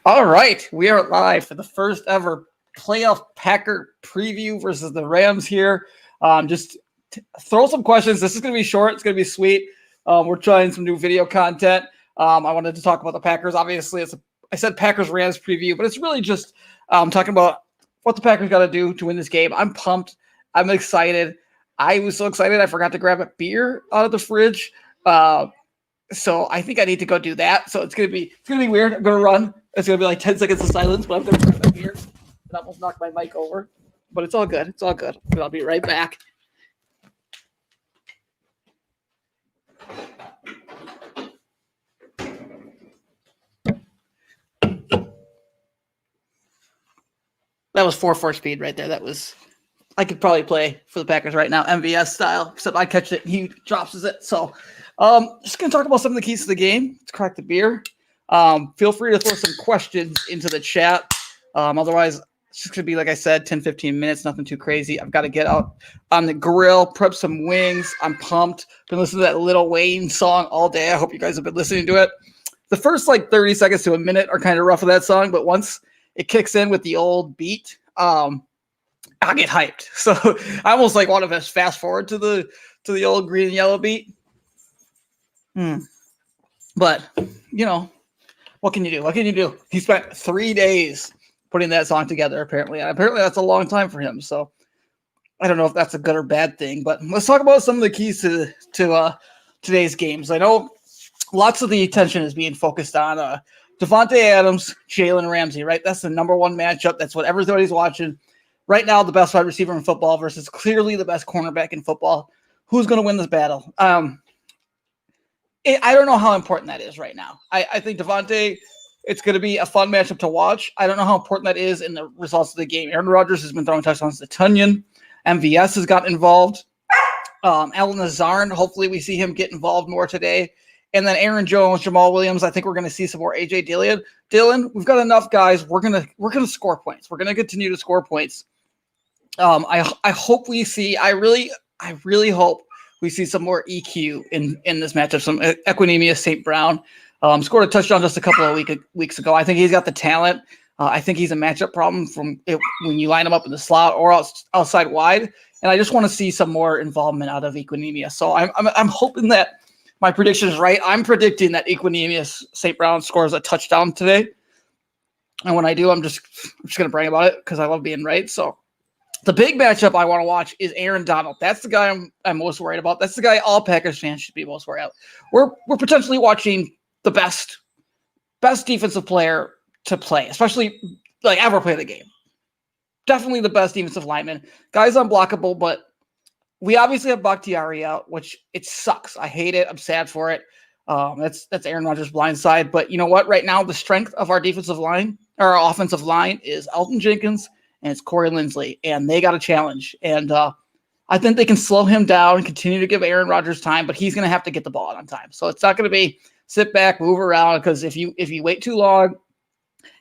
All right, we are live for the first ever playoff Packer preview versus the Rams here. Just throw some questions. This is going to be short. It's going to be sweet. We're trying some new video content. I wanted to talk about the Packers. Obviously, I said Packers-Rams preview, but it's really just talking about what the Packers got to do to win this game. I'm pumped. I'm excited. I was so excited I forgot to grab a beer out of the fridge. So I think I need to go do that. So it's gonna be weird. I'm gonna run. It's gonna be like 10 seconds of silence, but I'm gonna grab a beer. I almost knocked my mic over, but it's all good. It's all good. But I'll be right back. That was 4-4 speed right there. I could probably play for the Packers right now, MVS style, except I catch it, he drops it. So just going to talk about some of the keys to the game. Let's crack the beer. Feel free to throw some questions into the chat. Otherwise, it's just going to be, like I said, 10, 15 minutes, nothing too crazy. I've got to get out on the grill, prep some wings. I'm pumped. Been listening to that Lil Wayne song all day. I hope you guys have been listening to it. The first 30 seconds to a minute are kind of rough of that song, but once it kicks in with the old beat, I'll get hyped. So I almost want to fast forward to the old green and yellow beat. But what can you do? What can you do? He spent 3 days putting that song together, apparently. And apparently that's a long time for him. So I don't know if that's a good or bad thing, but let's talk about some of the keys to today's games. I know lots of the attention is being focused on Devontae Adams, Jalen Ramsey, right? That's the number one matchup. That's what everybody's watching. Right now, the best wide receiver in football versus clearly the best cornerback in football. Who's going to win this battle? I don't know how important that is right now. I think Devontae, it's going to be a fun matchup to watch. I don't know how important that is in the results of the game. Aaron Rodgers has been throwing touchdowns to Tunyon. MVS has gotten involved. Allen Lazard, hopefully we see him get involved more today. And then Aaron Jones, Jamal Williams, I think we're going to see some more A.J. Dillon, we've got enough guys. We're gonna score points. We're going to continue to score points. I hope we see. I really hope we see some more EQ in this matchup. Some Equinemius St. Brown scored a touchdown just a couple of weeks ago. I think he's got the talent. I think he's a matchup problem when you line him up in the slot or outside wide. And I just want to see some more involvement out of Equinemius. So I'm hoping that my prediction is right. I'm predicting that Equinemius St. Brown scores a touchdown today. And when I do, I'm just going to brag about it because I love being right. So the big matchup I want to watch is Aaron Donald. That's the guy I'm most worried about. That's the guy all Packers fans should be most worried about. We're potentially watching the best defensive player to play, especially ever play the game. Definitely the best defensive lineman. Guy's unblockable, but we obviously have Bakhtiari out, which it sucks. I hate it. I'm sad for it. That's Aaron Rodgers' blind side. But you know what? Right now, the strength of our defensive line, or our offensive line, is Elton Jenkins and it's Corey Linsley, and they got a challenge. And I think they can slow him down and continue to give Aaron Rodgers time, but he's going to have to get the ball out on time. So it's not going to be sit back, move around, because if you wait too long,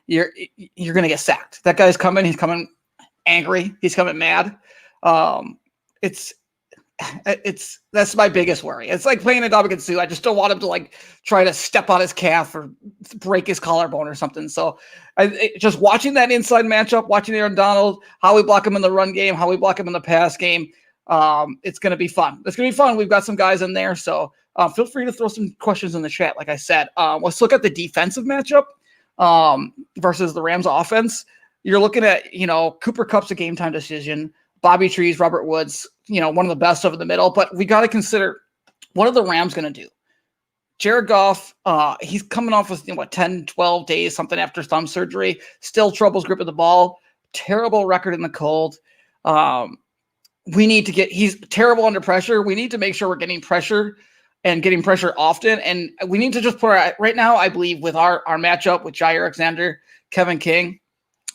you're going to get sacked. That guy's coming. He's coming angry. He's coming mad. That's my biggest worry. It's like playing a Dominican Sue. I just don't want him to try to step on his calf or break his collarbone or something. So just watching that inside matchup, watching Aaron Donald, how we block him in the run game, how we block him in the pass game. It's going to be fun. It's going to be fun. We've got some guys in there. So feel free to throw some questions in the chat. Like I said, let's look at the defensive matchup versus the Rams offense. You're looking at, Cooper Kupp's a game time decision. Bobby Trees, Robert Woods, one of the best over the middle. But we got to consider, what are the Rams going to do? Jared Goff, he's coming off with 10, 12 days, something after thumb surgery. Still troubles gripping the ball. Terrible record in the cold. He's terrible under pressure. We need to make sure we're getting pressure and getting pressure often. And we need to just put right now, I believe, with our matchup with Jair Alexander, Kevin King,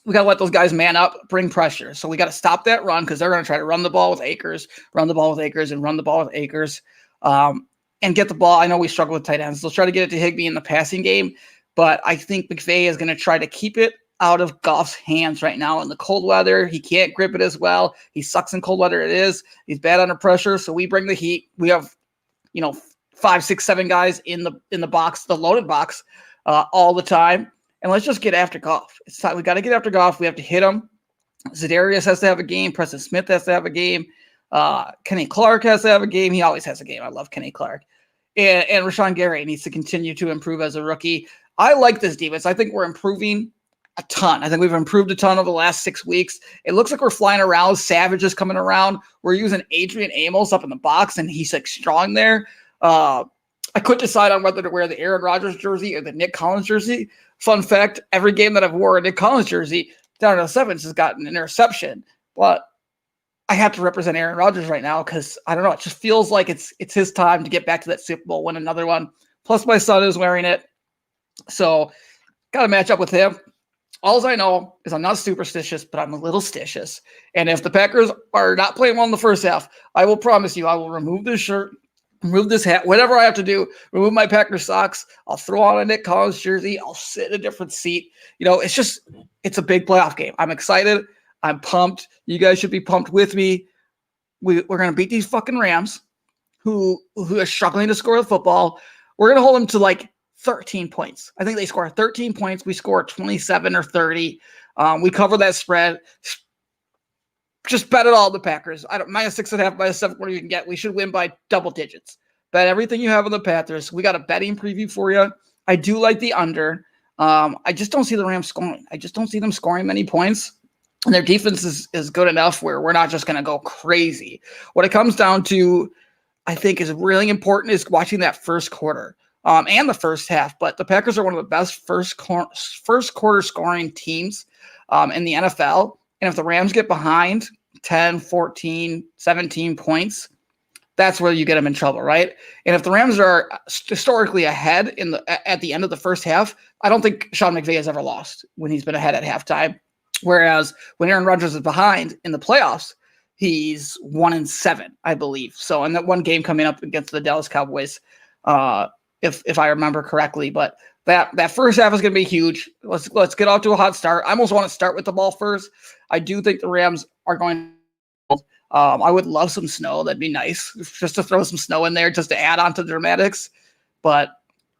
we got to let those guys man up, bring pressure. So we got to stop that run because they're going to try to run the ball with Akers, run the ball with Akers, and run the ball with Akers, and get the ball. I know we struggle with tight ends. They'll try to get it to Higbee in the passing game, but I think McVay is going to try to keep it out of Goff's hands right now in the cold weather. He can't grip it as well. He sucks in cold weather. He's bad under pressure. So we bring the heat. We have, 5, 6, 7 guys in the box, the loaded box, all the time. And let's just get after Goff. It's time. We got to get after Goff. We have to hit him. Za'Darius has to have a game. Preston Smith has to have a game. Kenny Clark has to have a game. He always has a game. I love Kenny Clark. And Rashawn Gary needs to continue to improve as a rookie. I like this defense. I think we're improving a ton. I think we've improved a ton over the last 6 weeks. It looks like we're flying around. Savage is coming around. We're using Adrian Amos up in the box, and he's like strong there. I couldn't decide on whether to wear the Aaron Rodgers jersey or the Nick Collins jersey. Fun fact, every game that I've worn a Nick Collins jersey, down to the sevens has gotten an interception. But I have to represent Aaron Rodgers right now because, I don't know, it just feels like it's his time to get back to that Super Bowl, win another one. Plus, my son is wearing it. So, got to match up with him. All I know is I'm not superstitious, but I'm a little stitious. And if the Packers are not playing well in the first half, I will promise you I will remove this shirt, remove this hat, whatever I have to do, remove my Packers socks. I'll throw on a Nick Collins jersey. I'll sit in a different seat. It's a big playoff game. I'm excited. I'm pumped. You guys should be pumped with me. We're going to beat these fucking Rams who are struggling to score the football. We're going to hold them to like 13 points. I think they score 13 points. We score 27 or 30. We cover that spread. Just bet it all the Packers. -6.5, -7, whatever you can get. We should win by double digits. Bet everything you have on the Panthers. We got a betting preview for you. I do like the under. I just don't see the Rams scoring. I just don't see them scoring many points. And their defense is good enough where we're not just going to go crazy. What it comes down to, I think, is really important is watching that first quarter and the first half. But the Packers are one of the best first quarter scoring teams in the NFL. And if the Rams get behind 10, 14, 17 points, that's where you get them in trouble, right? And if the Rams are historically ahead at the end of the first half, I don't think Sean McVay has ever lost when he's been ahead at halftime. Whereas when Aaron Rodgers is behind in the playoffs, he's 1-7, I believe. So, and that one game coming up against the Dallas Cowboys, if I remember correctly. But that first half is going to be huge. Let's get off to a hot start. I almost want to start with the ball first. I do think the Rams are going. I would love some snow. That'd be nice, just to throw some snow in there, just to add on to the dramatics. But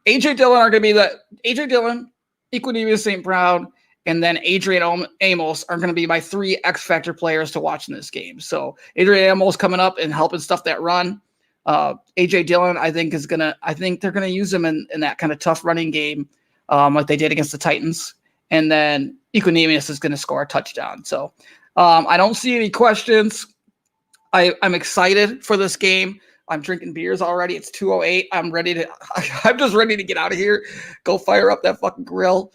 AJ Dillon are going to be AJ Dillon, Equanimeous St. Brown, and then Adrian Amos are going to be my 3 X Factor players to watch in this game. So Adrian Amos coming up and helping stuff that run. AJ Dillon, I think they're going to use him in that kind of tough running game, like they did against the Titans. And then Equanimeous is going to score a touchdown. So I don't see any questions. I'm excited for this game. I'm drinking beers already. It's 2:08. I'm just ready to get out of here. Go fire up that fucking grill.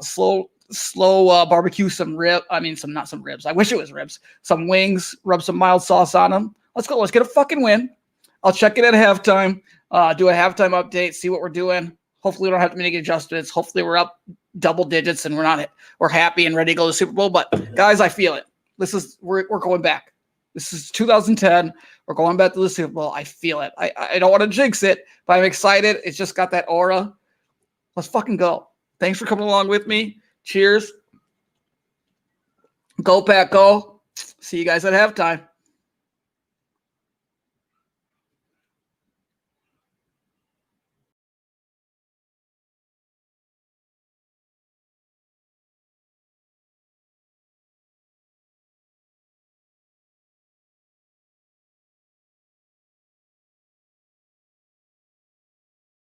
Slow barbecue some ribs. Not some ribs. I wish it was ribs. Some wings. Rub some mild sauce on them. Let's go. Let's get a fucking win. I'll check it at halftime. Do a halftime update. See what we're doing. Hopefully we don't have to make adjustments. Hopefully we're up double digits and we're happy and ready to go to the Super Bowl. But guys, I feel it. We're going back. This is 2010. We're going back to the Super Bowl. I feel it. I don't want to jinx it, but I'm excited. It's just got that aura. Let's fucking go. Thanks for coming along with me. Cheers. Go Pack, go. See you guys at halftime.